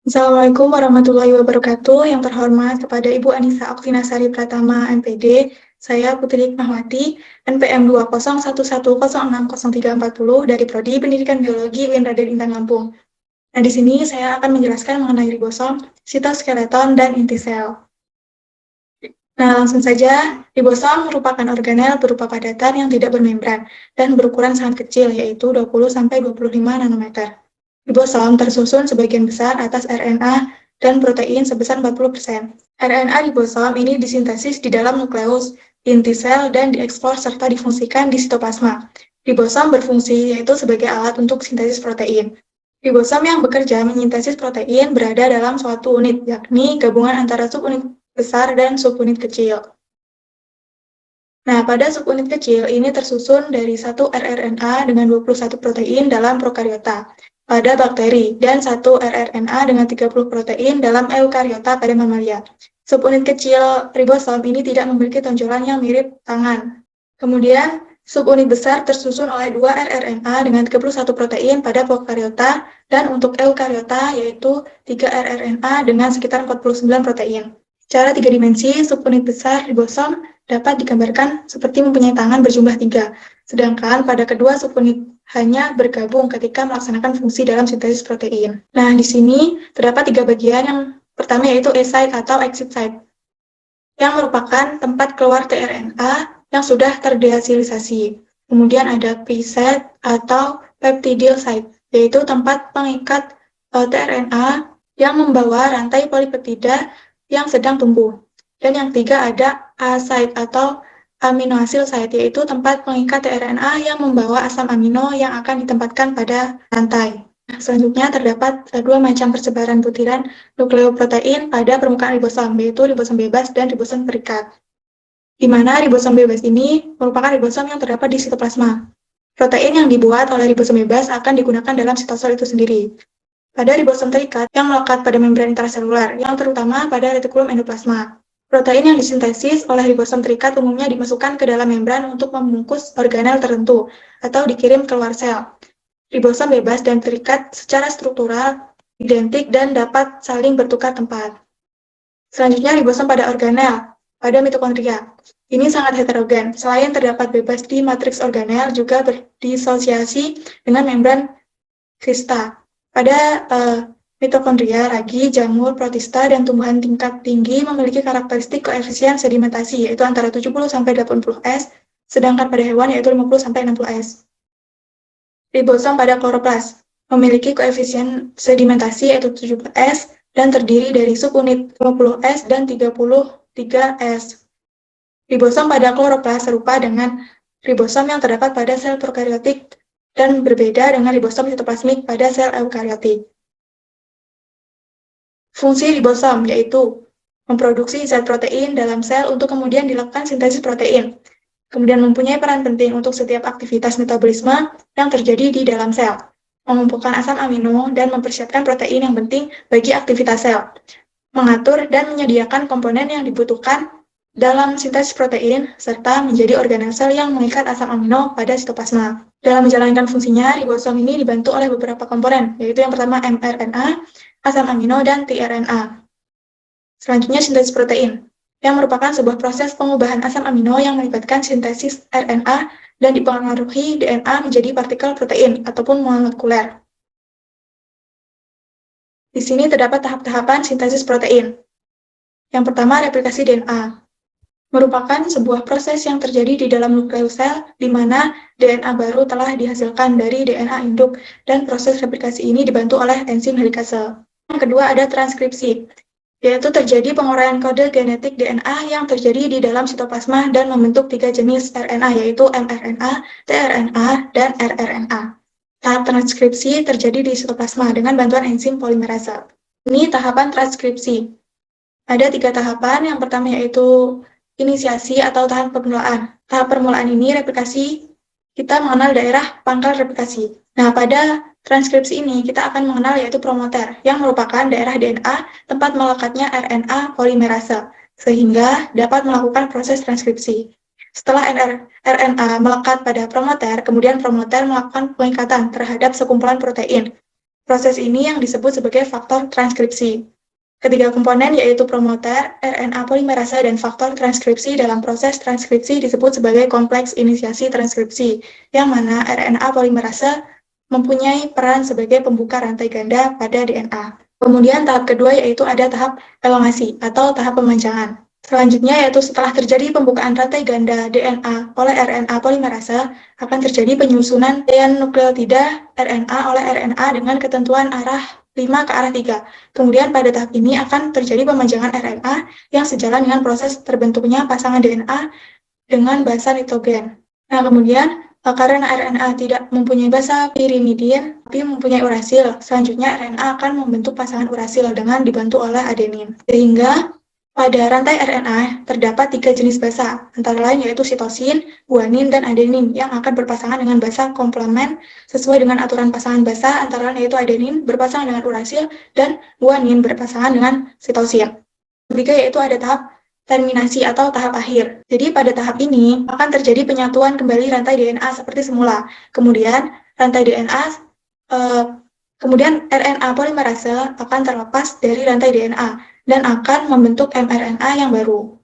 Assalamualaikum warahmatullahi wabarakatuh. Yang terhormat kepada Ibu Anissa Oktinasari Pratama, MPD, saya Putri Hikmahwati, NPM 201106034 dari Prodi Pendidikan Biologi UIN Raden Intan Lampung. Nah, di sini saya akan menjelaskan mengenai ribosom, sitoskeleton, dan inti sel. Nah, langsung saja, ribosom merupakan organel berupa padatan yang tidak bermembran dan berukuran sangat kecil, yaitu 20-25 nanometer. Ribosom tersusun sebagian besar atas RNA dan protein sebesar 40%. RNA ribosom ini disintesis di dalam nukleus, inti sel, dan diekspor serta difungsikan di sitoplasma. Ribosom berfungsi yaitu sebagai alat untuk sintesis protein. Ribosom yang bekerja menyintesis protein berada dalam suatu unit, yakni gabungan antara subunit besar dan subunit kecil. Nah, pada subunit kecil ini tersusun dari satu rRNA dengan 21 protein dalam prokariota pada bakteri dan satu rRNA dengan 30 protein dalam eukariota pada mamalia. Subunit kecil ribosom ini tidak memiliki tonjolan yang mirip tangan. Kemudian, subunit besar tersusun oleh 2 rRNA dengan 31 protein pada prokariota dan untuk eukariota yaitu 3 rRNA dengan sekitar 49 protein. Secara 3 dimensi, subunit besar ribosom dapat digambarkan seperti mempunyai tangan berjumlah 3, sedangkan pada kedua subunit hanya bergabung ketika melaksanakan fungsi dalam sintesis protein. Nah, di sini terdapat 3 bagian. Yang pertama yaitu A site atau exit site, yang merupakan tempat keluar tRNA yang sudah terdeasilisasi. Kemudian ada P site atau peptidyl site, yaitu tempat pengikat tRNA yang membawa rantai polipeptida yang sedang tumbuh. Dan yang ketiga ada A site atau aminoacyl site, yaitu tempat pengikat tRNA yang membawa asam amino yang akan ditempatkan pada rantai. Selanjutnya terdapat dua macam persebaran butiran nukleoprotein pada permukaan ribosom, yaitu ribosom bebas dan ribosom terikat. Di mana ribosom bebas ini merupakan ribosom yang terdapat di sitoplasma. Protein yang dibuat oleh ribosom bebas akan digunakan dalam sitosol itu sendiri. Pada ribosom terikat yang melekat pada membran intraselular, yang terutama pada retikulum endoplasma. Protein yang disintesis oleh ribosom terikat umumnya dimasukkan ke dalam membran untuk membungkus organel tertentu atau dikirim keluar sel. Ribosom bebas dan terikat secara struktural identik dan dapat saling bertukar tempat. Selanjutnya, ribosom pada organel, pada mitokondria. Ini sangat heterogen. Selain terdapat bebas di matriks organel, juga berdisosiasi dengan membran krista. Pada mitokondria, ragi, jamur, protista, dan tumbuhan tingkat tinggi memiliki karakteristik koefisien sedimentasi, yaitu antara 70-80 S, sedangkan pada hewan yaitu 50-60 S. Ribosom pada kloroplas memiliki koefisien sedimentasi yaitu 70 S dan terdiri dari subunit 50 S dan 33 S. Ribosom pada kloroplas serupa dengan ribosom yang terdapat pada sel prokariotik dan berbeda dengan ribosom sitoplasmik pada sel eukariotik. Fungsi ribosom yaitu memproduksi zat protein dalam sel untuk kemudian dilakukan sintesis protein. Kemudian mempunyai peran penting untuk setiap aktivitas metabolisme yang terjadi di dalam sel, mengumpulkan asam amino dan mempersiapkan protein yang penting bagi aktivitas sel, mengatur dan menyediakan komponen yang dibutuhkan dalam sintesis protein, serta menjadi organel sel yang mengikat asam amino pada sitoplasma. Dalam menjalankan fungsinya, ribosom ini dibantu oleh beberapa komponen, yaitu yang pertama mRNA, asam amino, dan tRNA. Selanjutnya sintesis protein, yang merupakan sebuah proses pengubahan asam amino yang melibatkan sintesis RNA dan dipengaruhi DNA menjadi partikel protein ataupun molekuler. Di sini terdapat tahap-tahapan sintesis protein. Yang pertama, replikasi DNA. Merupakan sebuah proses yang terjadi di dalam nukleus sel, di mana DNA baru telah dihasilkan dari DNA induk, dan proses replikasi ini dibantu oleh enzim helikase. Yang kedua ada transkripsi, yaitu terjadi penguraian kode genetik DNA yang terjadi di dalam sitoplasma dan membentuk 3 jenis RNA, yaitu mRNA, tRNA, dan rRNA. Tahap transkripsi terjadi di sitoplasma dengan bantuan enzim polimerase. Ini tahapan transkripsi. Ada 3 tahapan. Yang pertama yaitu inisiasi atau tahap permulaan. Tahap permulaan ini replikasi, kita mengenal daerah pangkal replikasi. Nah, pada transkripsi ini kita akan mengenal yaitu promoter, yang merupakan daerah DNA tempat melekatnya RNA polimerase, sehingga dapat melakukan proses transkripsi. Setelah RNA melekat pada promoter, kemudian promoter melakukan pengikatan terhadap sekumpulan protein. Proses ini yang disebut sebagai faktor transkripsi. Ketiga komponen yaitu promoter, RNA polimerase, dan faktor transkripsi dalam proses transkripsi disebut sebagai kompleks inisiasi transkripsi, yang mana RNA polimerase mempunyai peran sebagai pembuka rantai ganda pada DNA. Kemudian tahap kedua yaitu ada tahap elongasi atau tahap pemanjangan. Selanjutnya yaitu setelah terjadi pembukaan rantai ganda DNA oleh RNA polimerase, akan terjadi penyusunan nukleotida RNA oleh RNA dengan ketentuan arah 5 ke arah 3. Kemudian pada tahap ini akan terjadi pemanjangan RNA yang sejalan dengan proses terbentuknya pasangan DNA dengan basa nitrogen. Nah, kemudian karena RNA tidak mempunyai basa pirimidin, tapi mempunyai urasil, selanjutnya RNA akan membentuk pasangan urasil dengan dibantu oleh adenin. Sehingga pada rantai RNA terdapat 3 jenis basa, antara lain yaitu sitosin, guanin, dan adenin yang akan berpasangan dengan basa komplement sesuai dengan aturan pasangan basa, antara lain yaitu adenin berpasangan dengan urasil dan guanin berpasangan dengan sitosin. Ketiga yaitu ada tahap terminasi atau tahap akhir. Jadi pada tahap ini akan terjadi penyatuan kembali rantai DNA seperti semula. Kemudian rantai DNA kemudian RNA polimerase akan terlepas dari rantai DNA dan akan membentuk mRNA yang baru.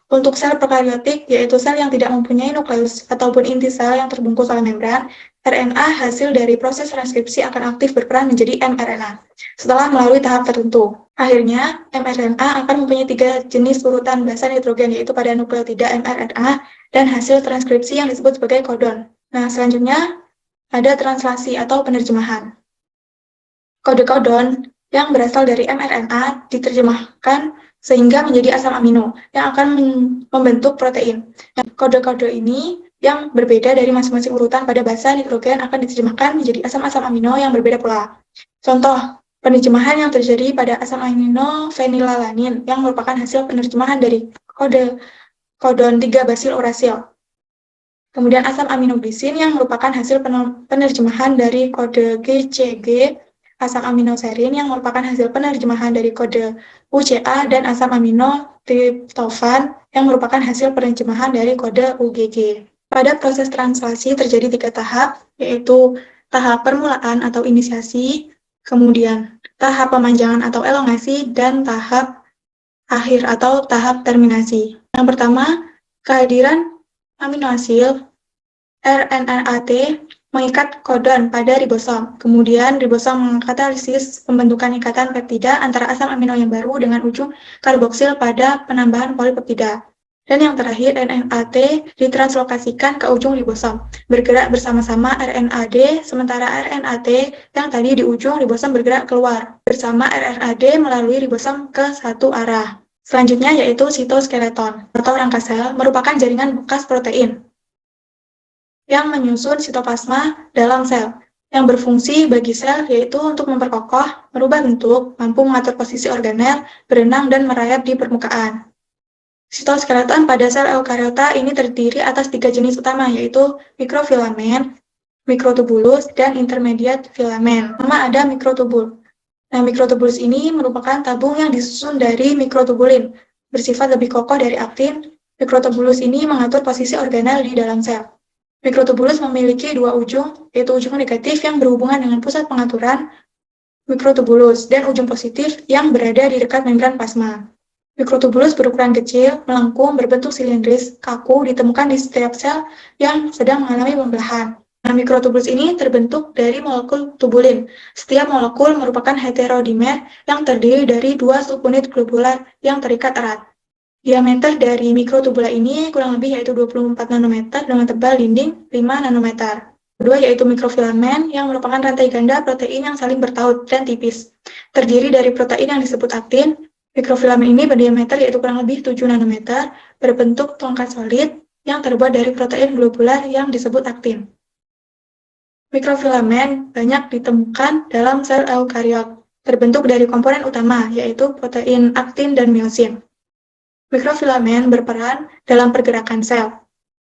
Untuk sel prokaryotik, yaitu sel yang tidak mempunyai nukleus ataupun inti sel yang terbungkus oleh membran, RNA hasil dari proses transkripsi akan aktif berperan menjadi mRNA setelah melalui tahap tertentu. Akhirnya, mRNA akan mempunyai 3 jenis urutan basa nitrogen, yaitu pada nukleotida mRNA dan hasil transkripsi yang disebut sebagai kodon. Nah, selanjutnya ada translasi atau penerjemahan. Kode kodon yang berasal dari mRNA diterjemahkan sehingga menjadi asam amino yang akan membentuk protein. Kode-kode ini yang berbeda dari masing-masing urutan pada basa nitrogen akan diterjemahkan menjadi asam-asam amino yang berbeda pula. Contoh, penerjemahan yang terjadi pada asam amino fenilalanin yang merupakan hasil penerjemahan dari kode kodon 3 basil urasil. Kemudian asam aminoglisin yang merupakan hasil penerjemahan dari kode GCG, asam aminoserin yang merupakan hasil penerjemahan dari kode UCA, dan asam amino triptofan yang merupakan hasil penerjemahan dari kode UGG. Pada proses translasi terjadi 3 tahap, yaitu tahap permulaan atau inisiasi, kemudian tahap pemanjangan atau elongasi, dan tahap akhir atau tahap terminasi. Yang pertama, kehadiran aminoasil RNAT mengikat kodon pada ribosom. Kemudian ribosom mengkatalisis pembentukan ikatan peptida antara asam amino yang baru dengan ujung karboksil pada penambahan polipeptida. Dan yang terakhir, RNAT ditranslokasikan ke ujung ribosom, bergerak bersama-sama RNAD, sementara RNAT yang tadi di ujung ribosom bergerak keluar bersama RNAD melalui ribosom ke satu arah. Selanjutnya yaitu sitoskeleton atau rangka sel merupakan jaringan bekas protein yang menyusun sitoplasma dalam sel, yang berfungsi bagi sel yaitu untuk memperkokoh, merubah bentuk, mampu mengatur posisi organel, berenang, dan merayap di permukaan. Sitoskeleton pada sel eukariota ini terdiri atas 3 jenis utama, yaitu mikrofilamen, mikrotubulus, dan intermediate filamen. Pertama ada mikrotubul. Nah, mikrotubulus ini merupakan tabung yang disusun dari mikrotubulin, bersifat lebih kokoh dari aktin. Mikrotubulus ini mengatur posisi organel di dalam sel. Mikrotubulus memiliki 2 ujung, yaitu ujung negatif yang berhubungan dengan pusat pengaturan mikrotubulus dan ujung positif yang berada di dekat membran plasma. Mikrotubulus berukuran kecil, melengkung, berbentuk silindris, kaku, ditemukan di setiap sel yang sedang mengalami pembelahan. Nah, mikrotubulus ini terbentuk dari molekul tubulin. Setiap molekul merupakan heterodimer yang terdiri dari 2 subunit globular yang terikat erat. Diameter dari mikrotubula ini kurang lebih yaitu 24 nanometer dengan tebal dinding 5 nanometer. Kedua yaitu mikrofilamen yang merupakan rantai ganda protein yang saling bertaut dan tipis. Terdiri dari protein yang disebut aktin. Mikrofilamen ini berdiameter yaitu kurang lebih 7 nanometer, berbentuk tongkat solid yang terbuat dari protein globular yang disebut aktin. Mikrofilamen banyak ditemukan dalam sel eukariot, terbentuk dari komponen utama yaitu protein aktin dan miosin. Mikrofilamen berperan dalam pergerakan sel.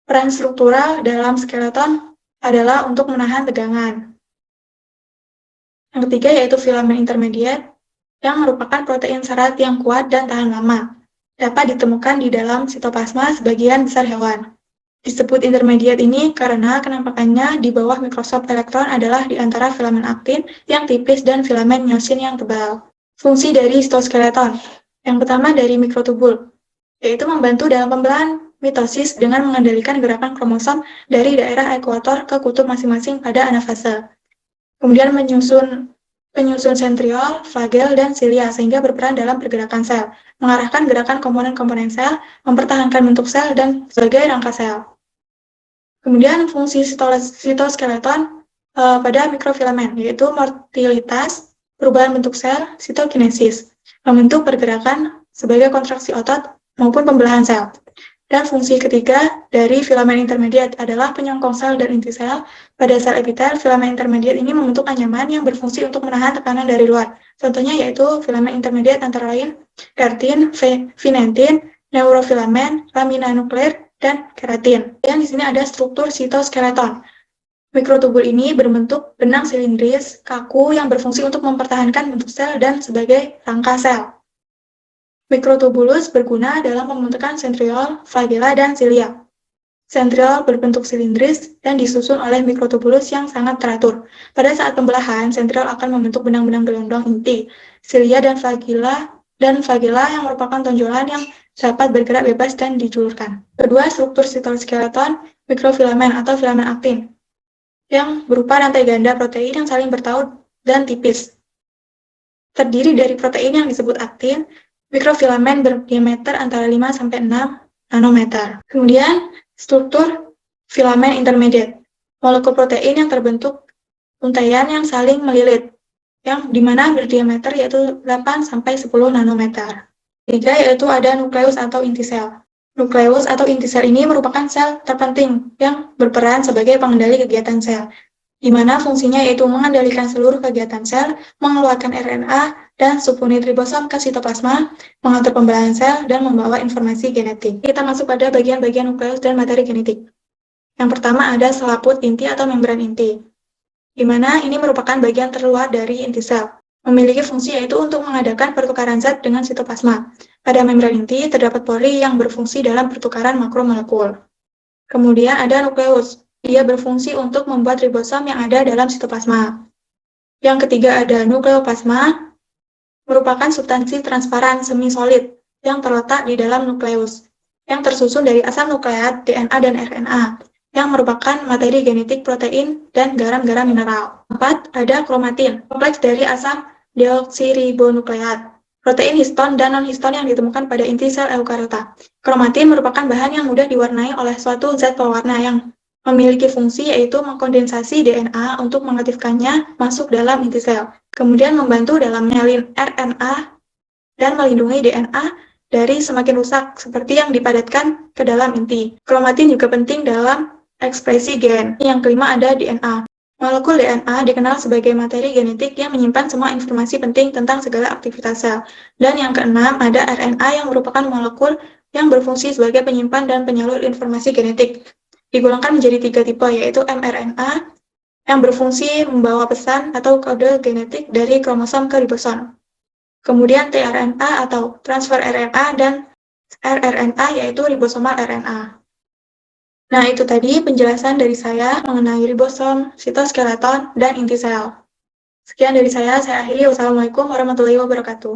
Peran struktural dalam skeleton adalah untuk menahan tegangan. Yang ketiga yaitu filamen intermediate, yang merupakan protein serat yang kuat dan tahan lama. Dapat ditemukan di dalam sitoplasma sebagian besar hewan. Disebut intermediate ini karena kenampakannya di bawah mikroskop elektron adalah di antara filamen aktin yang tipis dan filamen myosin yang tebal. Fungsi dari sitoskeleton. Yang pertama dari mikrotubul, yaitu membantu dalam pembelahan mitosis dengan mengendalikan gerakan kromosom dari daerah ekuator ke kutub masing-masing pada anafase. Kemudian penyusun sentriol, flagel, dan silia sehingga berperan dalam pergerakan sel, mengarahkan gerakan komponen-komponen sel, mempertahankan bentuk sel, dan sebagai rangka sel. Kemudian fungsi sitoskeleton pada mikrofilamen, yaitu motilitas, perubahan bentuk sel, sitokinesis, membentuk pergerakan sebagai kontraksi otot maupun pembelahan sel. Dan fungsi ketiga dari filamen intermediate adalah penyongkong sel dan inti sel. Pada sel epitel, filamen intermediate ini membentuk anyaman yang berfungsi untuk menahan tekanan dari luar. Contohnya yaitu filamen intermediate antara lain kertin, vinentin, neurofilamen, lamina nuklear, dan keratin. Dan di sini ada struktur sitoskeleton. Mikrotubul ini berbentuk benang silindris, kaku yang berfungsi untuk mempertahankan bentuk sel dan sebagai rangka sel. Mikrotubulus berguna dalam pembentukan sentriol, flagella, dan silia. Sentriol berbentuk silindris dan disusun oleh mikrotubulus yang sangat teratur. Pada saat pembelahan, sentriol akan membentuk benang-benang gelondong inti, silia dan flagella yang merupakan tonjolan yang dapat bergerak bebas dan dijulurkan. Kedua, struktur sitoskeleton mikrofilamen atau filamen aktin, yang berupa rantai ganda protein yang saling bertaut dan tipis. Terdiri dari protein yang disebut aktin, mikrofilamen berdiameter antara 5-6 nanometer. Kemudian, struktur filamen intermediate, molekul protein yang terbentuk untaian yang saling melilit, yang dimana berdiameter yaitu 8-10 nanometer. Ketiga, yaitu ada nukleus atau inti sel. Nukleus atau inti sel ini merupakan sel terpenting yang berperan sebagai pengendali kegiatan sel, di mana fungsinya yaitu mengendalikan seluruh kegiatan sel, mengeluarkan RNA dan subunit ribosom ke sitoplasma, mengatur pembelahan sel, dan membawa informasi genetik. Kita masuk pada bagian-bagian nukleus dan materi genetik. Yang pertama ada selaput inti atau membran inti, di mana ini merupakan bagian terluar dari inti sel. Memiliki fungsi yaitu untuk mengadakan pertukaran zat dengan sitoplasma. Pada membran inti terdapat pori yang berfungsi dalam pertukaran makromolekul. Kemudian ada nukleus. Dia berfungsi untuk membuat ribosom yang ada dalam sitoplasma. Yang ketiga ada nukleoplasma, merupakan substansi transparan semi-solid yang terletak di dalam nukleus, yang tersusun dari asam nukleat, DNA, dan RNA, yang merupakan materi genetik protein dan garam-garam mineral. 4. Ada kromatin, kompleks dari asam deoksiribonukleat, protein histon dan non-histon yang ditemukan pada inti sel eukariota. Kromatin merupakan bahan yang mudah diwarnai oleh suatu zat pewarna yang memiliki fungsi yaitu mengkondensasi DNA untuk mengaktifkannya masuk dalam inti sel, kemudian membantu dalam menyalin RNA dan melindungi DNA dari semakin rusak seperti yang dipadatkan ke dalam inti. Kromatin juga penting dalam ekspresi gen. Yang kelima ada DNA. Molekul DNA dikenal sebagai materi genetik yang menyimpan semua informasi penting tentang segala aktivitas sel. Dan yang keenam ada RNA yang merupakan molekul yang berfungsi sebagai penyimpan dan penyalur informasi genetik. Digolongkan menjadi 3 tipe, yaitu mRNA yang berfungsi membawa pesan atau kode genetik dari kromosom ke ribosom. Kemudian tRNA atau transfer RNA dan rRNA yaitu ribosomal RNA. Nah, itu tadi penjelasan dari saya mengenai ribosom, sitoskeleton, dan inti sel. Sekian dari saya akhiri. Wassalamualaikum warahmatullahi wabarakatuh.